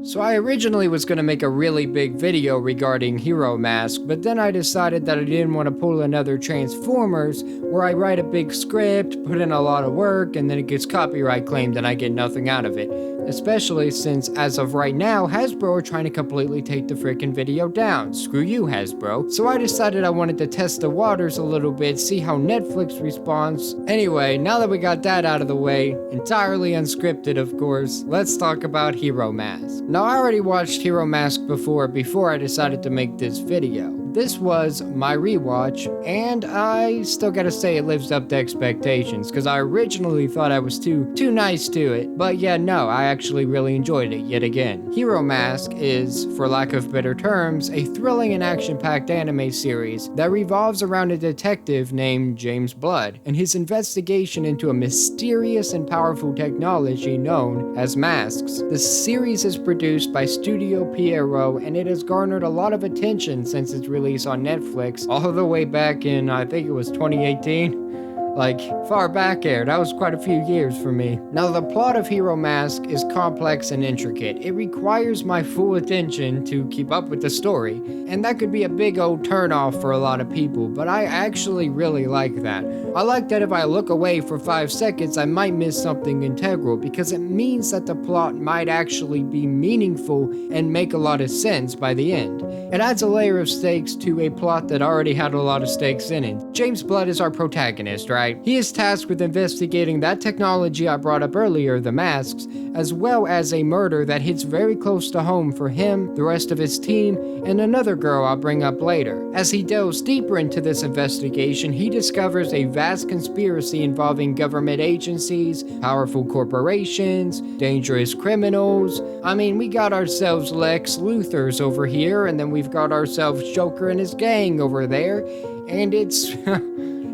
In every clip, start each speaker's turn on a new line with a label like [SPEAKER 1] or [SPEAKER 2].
[SPEAKER 1] So I originally was going to make a really big video regarding Hero Mask, but then I decided that I didn't want to pull another Transformers where I write a big script, put in a lot of work, and then it gets copyright claimed and I get nothing out of it. Especially since, as of right now, Hasbro are trying to completely take the freaking video down. Screw you, Hasbro. So I decided I wanted to test the waters a little bit, see how Netflix responds. Anyway, now that we got that out of the way, entirely unscripted of course, let's talk about Hero Mask. Now I already watched Hero Mask before I decided to make this video. This was my rewatch, and I still gotta say it lives up to expectations, because I originally thought I was too nice to it, but yeah, no, I actually really enjoyed it yet again. Hero Mask is, for lack of better terms, a thrilling and action-packed anime series that revolves around a detective named James Blood, and his investigation into a mysterious and powerful technology known as masks. The series is produced by Studio Pierrot, and it has garnered a lot of attention since its release on Netflix all the way back in, I think it was 2018. Like, far back there, that was quite a few years for me. Now, the plot of Hero Mask is complex and intricate. It requires my full attention to keep up with the story, and that could be a big old turnoff for a lot of people, but I actually really like that. I like that if I look away for 5 seconds, I might miss something integral, because it means that the plot might actually be meaningful and make a lot of sense by the end. It adds a layer of stakes to a plot that already had a lot of stakes in it. James Blood is our protagonist, right? He is tasked with investigating that technology I brought up earlier, the masks, as well as a murder that hits very close to home for him, the rest of his team, and another girl I'll bring up later. As he delves deeper into this investigation, he discovers a vast conspiracy involving government agencies, powerful corporations, dangerous criminals. I mean, we got ourselves Lex Luthors over here, and then we've got ourselves Joker and his gang over there, and it's...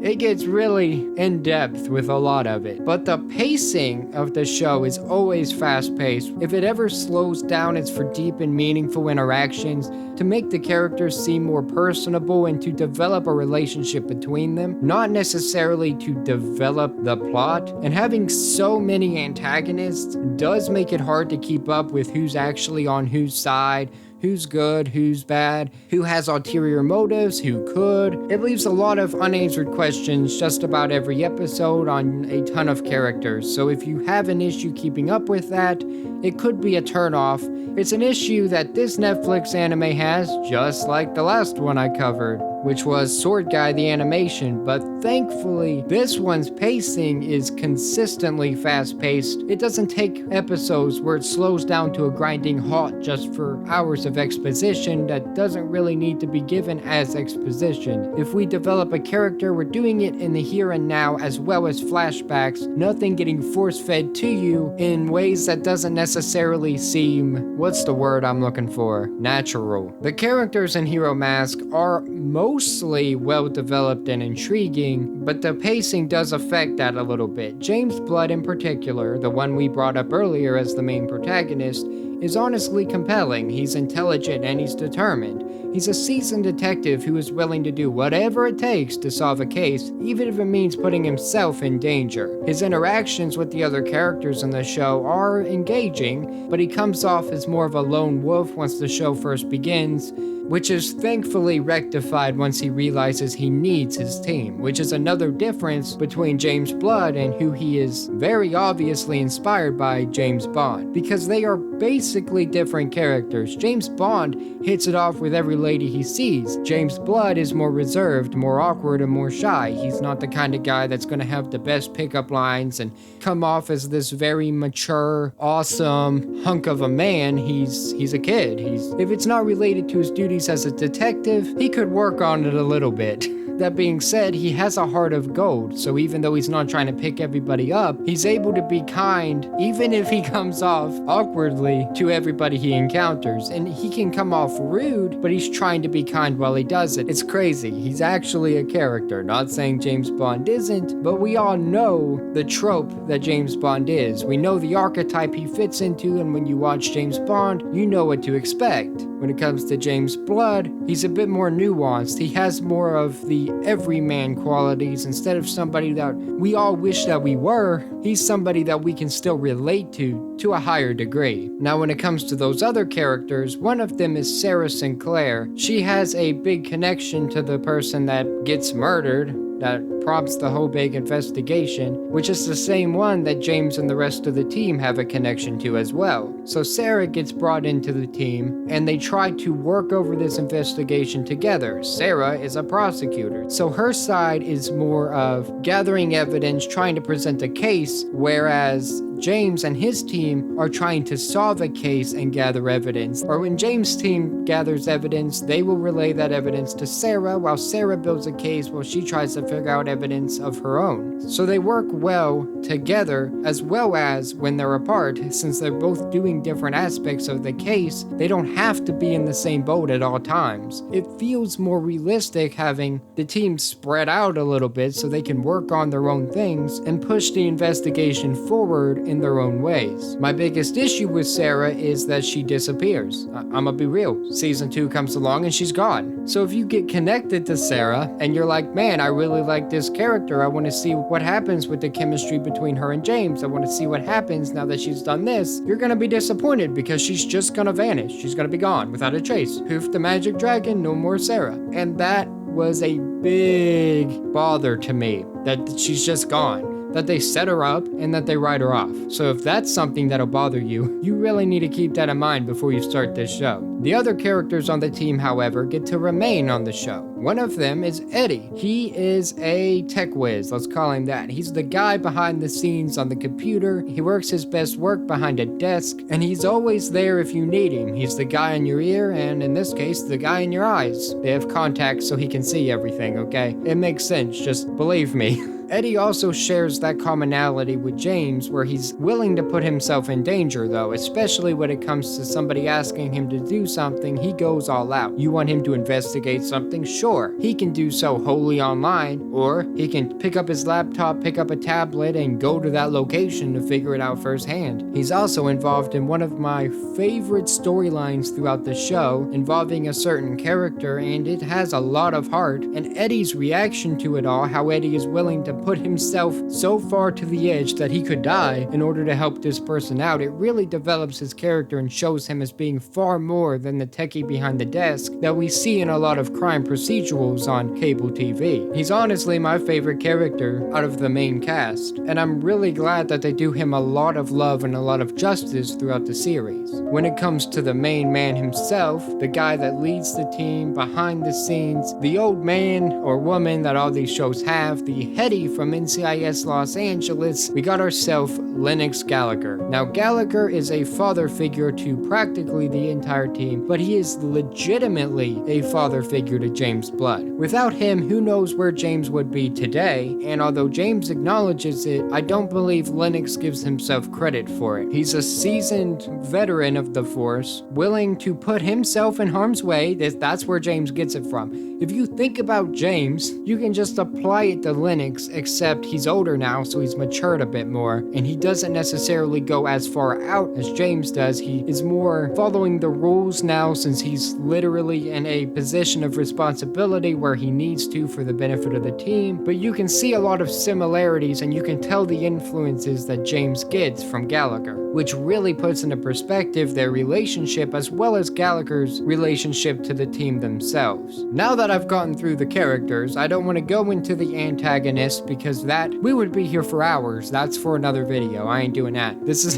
[SPEAKER 1] It gets really in-depth with a lot of it, but the pacing of the show is always fast-paced. If it ever slows down, it's for deep and meaningful interactions, to make the characters seem more personable and to develop a relationship between them, not necessarily to develop the plot. And having so many antagonists does make it hard to keep up with who's actually on whose side, who's good, who's bad, who has ulterior motives, who could. It leaves a lot of unanswered questions just about every episode on a ton of characters, so if you have an issue keeping up with that, it could be a turnoff. It's an issue that this Netflix anime has, just like the last one I covered, which was Sword Guy the animation, but thankfully this one's pacing is consistently fast-paced. It doesn't take episodes where it slows down to a grinding halt just for hours of exposition that doesn't really need to be given as exposition. If we develop a character, we're doing it in the here and now as well as flashbacks, nothing getting force-fed to you in ways that doesn't necessarily seem, what's the word I'm looking for? Natural. The characters in Hero Mask are mostly well-developed and intriguing, but the pacing does affect that a little bit. James Blood in particular, the one we brought up earlier as the main protagonist, is honestly compelling. He's intelligent and he's determined. He's a seasoned detective who is willing to do whatever it takes to solve a case, even if it means putting himself in danger. His interactions with the other characters in the show are engaging, but he comes off as more of a lone wolf once the show first begins, which is thankfully rectified once he realizes he needs his team, which is another difference between James Blood and who he is very obviously inspired by, James Bond, because they are basically different characters. James Bond hits it off with every lady he sees. James Blood is more reserved, more awkward, and more shy. He's not the kind of guy that's going to have the best pickup lines and come off as this very mature, awesome hunk of a man. He's a kid. If it's not related to his duties as a detective, he could work on it a little bit. That being said, he has a heart of gold, so even though he's not trying to pick everybody up, he's able to be kind, even if he comes off awkwardly to everybody he encounters. And he can come off rude, but he's trying to be kind while he does it. It's crazy. He's actually a character. Not saying James Bond isn't, but we all know the trope that James Bond is. We know the archetype he fits into, and when you watch James Bond, you know what to expect. When it comes to James Blood, he's a bit more nuanced. He has more of the everyman qualities. Instead of somebody that we all wish that we were, he's somebody that we can still relate to a higher degree. Now, when it comes to those other characters, one of them is Sarah Sinclair. She has a big connection to the person that gets murdered, that prompts the whole big investigation, which is the same one that James and the rest of the team have a connection to as well. So Sarah gets brought into the team, and they try to work over this investigation together. Sarah is a prosecutor, so her side is more of gathering evidence, trying to present a case, whereas James and his team are trying to solve a case and gather evidence. Or when James' team gathers evidence, they will relay that evidence to Sarah, while Sarah builds a case while she tries to figure out evidence of her own. So they work well together, as well as when they're apart. Since they're both doing different aspects of the case, they don't have to be in the same boat at all times. It feels more realistic having the team spread out a little bit so they can work on their own things and push the investigation forward in their own ways. My biggest issue with Sarah is that she disappears. I'ma be real. Season 2 comes along and she's gone. So if you get connected to Sarah and you're like, man, I really like this character, I want to see what happens with the chemistry between her and James, I want to see what happens now that she's done this, you're gonna be disappointed because she's just gonna vanish. She's gonna be gone without a trace. Poof the magic dragon, no more Sarah. And that was a big bother to me, that she's just gone. That they set her up and that they write her off. So if that's something that'll bother you, you really need to keep that in mind before you start this show. The other characters on the team, however, get to remain on the show. One of them is Eddie. He is a tech whiz, let's call him that. He's the guy behind the scenes on the computer. He works his best work behind a desk, and he's always there if you need him. He's the guy in your ear, and in this case, the guy in your eyes. They have contacts so he can see everything, okay? It makes sense, just believe me. Eddie also shares that commonality with James, where he's willing to put himself in danger though, especially when it comes to somebody asking him to do something. He goes all out. You want him to investigate something? Sure. He can do so wholly online, or he can pick up his laptop, pick up a tablet, and go to that location to figure it out firsthand. He's also involved in one of my favorite storylines throughout the show, involving a certain character, and it has a lot of heart. And Eddie's reaction to it all, how Eddie is willing to put himself so far to the edge that he could die in order to help this person out, it really develops his character and shows him as being far more than the techie behind the desk that we see in a lot of crime procedurals on cable TV. He's honestly my favorite character out of the main cast, and I'm really glad that they do him a lot of love and a lot of justice throughout the series. When it comes to the main man himself, the guy that leads the team behind the scenes, the old man or woman that all these shows have, the heady from NCIS Los Angeles, we got ourselves Lennox Gallagher. Now, Gallagher is a father figure to practically the entire team, but he is legitimately a father figure to James Blood. Without him, who knows where James would be today, and although James acknowledges it, I don't believe Lennox gives himself credit for it. He's a seasoned veteran of the force, willing to put himself in harm's way. That's where James gets it from. If you think about James, you can just apply it to Lennox, except he's older now, so he's matured a bit more, and he doesn't necessarily go as far out as James does. He is more following the rules now, since he's literally in a position of responsibility where he needs to for the benefit of the team. But you can see a lot of similarities, and you can tell the influences that James gets from Gallagher, which really puts into perspective their relationship as well as Gallagher's relationship to the team themselves. Now that I've gotten through the characters, I don't want to go into the antagonist, because we would be here for hours. That's for another video. I ain't doing that. This is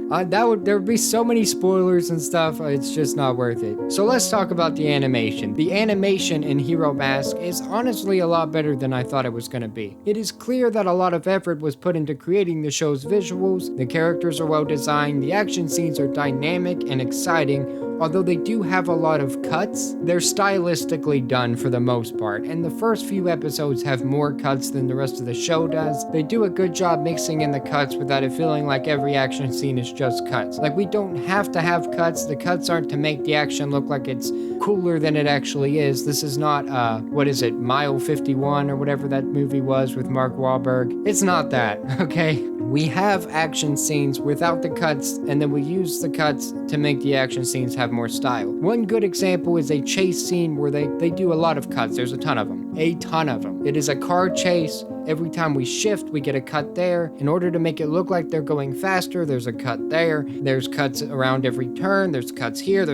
[SPEAKER 1] there would be so many spoilers and stuff, it's just not worth it. So let's talk about the animation. The animation in Hero Mask is honestly a lot better than I thought it was going to be. It is clear that a lot of effort was put into creating the show's visuals, the characters are well designed, the action scenes are dynamic and exciting. Although they do have a lot of cuts, they're stylistically done for the most part, and the first few episodes have more cuts than the rest of the show does. They do a good job mixing in the cuts without it feeling like every action scene is just cuts. Like, we don't have to have cuts. The cuts aren't to make the action look like it's cooler than it actually is. This is not, Mile 51 or whatever that movie was with Mark Wahlberg. It's not that, okay? We have action scenes without the cuts, and then we use the cuts to make the action scenes have have more style. One good example is a chase scene where they do a lot of cuts. There's a ton of them. A ton of them. It is a car chase. Every time we shift, we get a cut there. In order to make it look like they're going faster, there's a cut there. There's cuts around every turn. There's cuts here.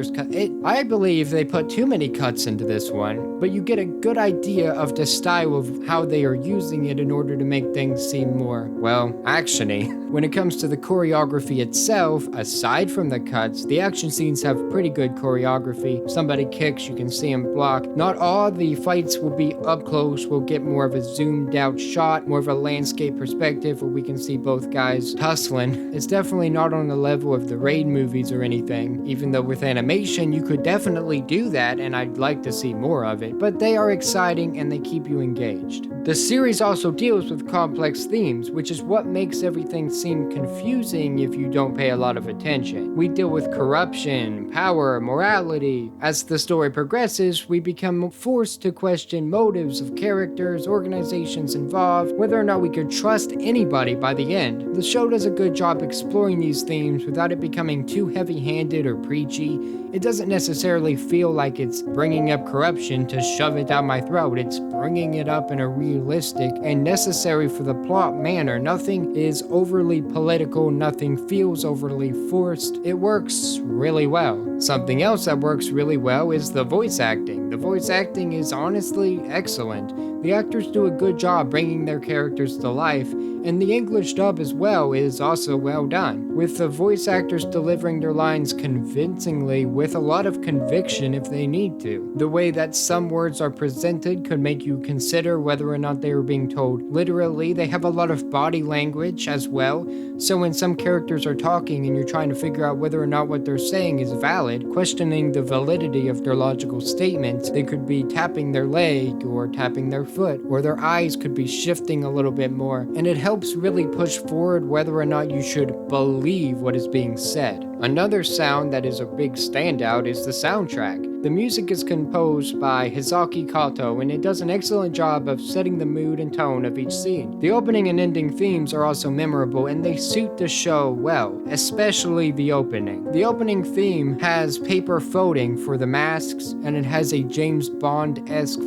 [SPEAKER 1] I believe they put too many cuts into this one, but you get a good idea of the style of how they are using it in order to make things seem more, well, actiony. When it comes to the choreography itself, aside from the cuts, the action scenes have pretty good choreography. Somebody kicks, you can see him block. Not all the fights will be up close. We'll get more of a zoomed out shot, more of a landscape perspective where we can see both guys tussling. It's definitely not on the level of the Raid movies or anything, even though with animation you could definitely do that and I'd like to see more of it, but they are exciting and they keep you engaged. The series also deals with complex themes, which is what makes everything seem confusing if you don't pay a lot of attention. We deal with corruption, power, morality. As the story progresses, we become forced to question motives of characters, organizations involved, whether or not we could trust anybody by the end. The show does a good job exploring these themes without it becoming too heavy-handed or preachy. It doesn't necessarily feel like it's bringing up corruption to shove it down my throat. It's bringing it up in a realistic and necessary for the plot manner. Nothing is overly political, nothing feels overly forced. It works really well. Something else that works really well is the voice acting. The voice acting is honestly excellent. The actors do a good job bringing their characters to life, and the English dub as well is also well done, with the voice actors delivering their lines convincingly with a lot of conviction if they need to. The way that some words are presented could make you consider whether or not they are being told literally. They have a lot of body language as well, so when some characters are talking and you're trying to figure out whether or not what they're saying is valid, questioning the validity of their logical statements, they could be tapping their leg or tapping their foot, or their eyes could be shifting a little bit more, and it helps really push forward whether or not you should believe what is being said. Another sound that is a big standout is the soundtrack. The music is composed by Hisaaki Kato, and it does an excellent job of setting the mood and tone of each scene. The opening and ending themes are also memorable, and they suit the show well, especially the opening. The opening theme has paper folding for the masks, and it has a James Bond-esque,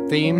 [SPEAKER 1] theme.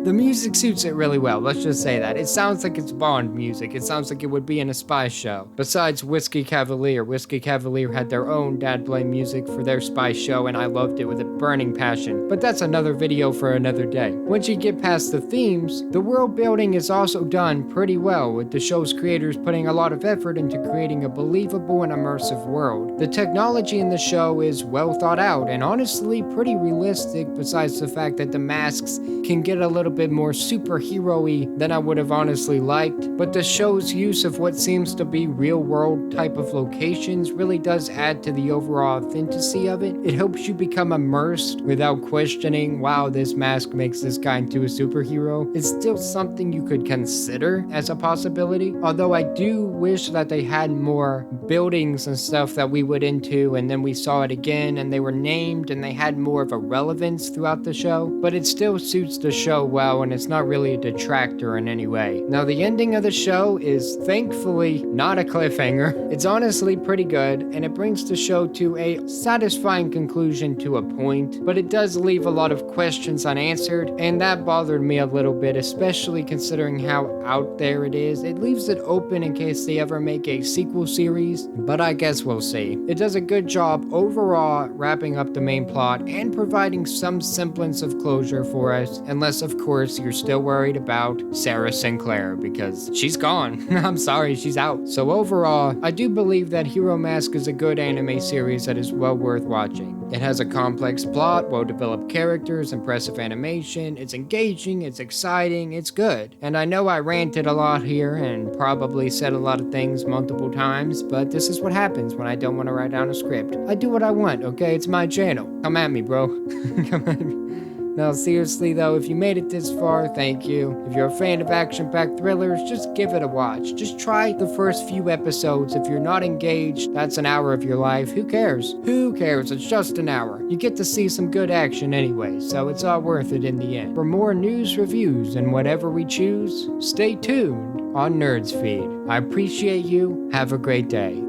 [SPEAKER 1] The music suits it really well, let's just say that. It sounds like it's Bond music. It sounds like it would be in a spy show. Besides Whiskey Cavalier had their own dad play music for their spy show, and I loved it with a burning passion. But that's another video for another day. Once you get past the themes, the world building is also done pretty well, with the show's creators putting a lot of effort into creating a believable and immersive world. The technology in the show is well thought out and honestly pretty realistic, besides the fact that the masks can get a little bit more superhero-y than I would have honestly liked, but the show's use of what seems to be real-world type of locations really does add to the overall authenticity of it. It helps you become immersed without questioning, wow, this mask makes this guy into a superhero. It's still something you could consider as a possibility, although I do wish that they had more buildings and stuff that we went into and then we saw it again and they were named and they had more of a relevance throughout the show, but it still suits the show well and it's not really a detractor in any way. Now the ending of the show is thankfully not a cliffhanger. It's honestly pretty good and it brings the show to a satisfying conclusion to a point, but it does leave a lot of questions unanswered, and that bothered me a little bit, especially considering how out there it is. It leaves it open in case they ever make a sequel series, but I guess we'll see. It does a good job overall wrapping up the main plot and providing some semblance of closure for us, unless of course you're still worried about Sarah Sinclair, because she's gone. I'm sorry, she's out. So overall, I do believe that Hero Mask is a good anime series that is well worth watching. It has a complex plot, well-developed characters, impressive animation, it's engaging, it's exciting, it's good. And I know I ranted a lot here and probably said a lot of things multiple times, but this is what happens when I don't want to write down a script. I do what I want, okay? It's my channel. Come at me, bro. Come at me. No, seriously though, if you made it this far, thank you. If you're a fan of action-packed thrillers, just give it a watch. Just try the first few episodes. If you're not engaged, that's an hour of your life. Who cares? Who cares? It's just an hour. You get to see some good action anyway, so it's all worth it in the end. For more news, reviews, and whatever we choose, stay tuned on Nerdsfeed. I appreciate you. Have a great day.